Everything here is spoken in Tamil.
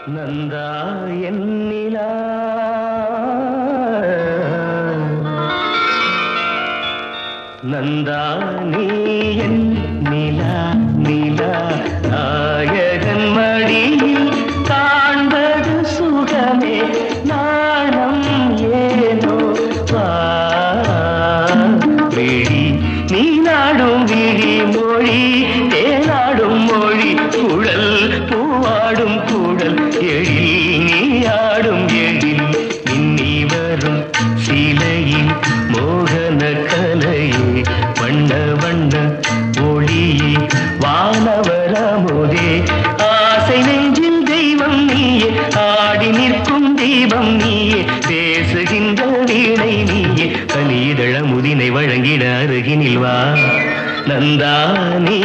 நந்தா என்னிலா நந்தா நீ என் நிலா நிலா நாயகன் மடியில் காண்பது சுகமே நாணம் ஏனோ வா விழி நீ நாடும் விழி மொழி தேனாடும் மொழி குழல் பூவாடும் குழல் எழில் நீ ஆடும் எழில் இன்னி வரும் சிலையில் மோகன கலையே வண்ண வண்ண ஒளியே வானவரமுதே ஆசை நெஞ்சில் தெய்வம் நீயே ஆடி நிற்கும் தீபம் நீயே பேசுகின்ற வீணை நீயே கனிதழ முதினை வழங்கிட அருகினில் வா நந்தா நீ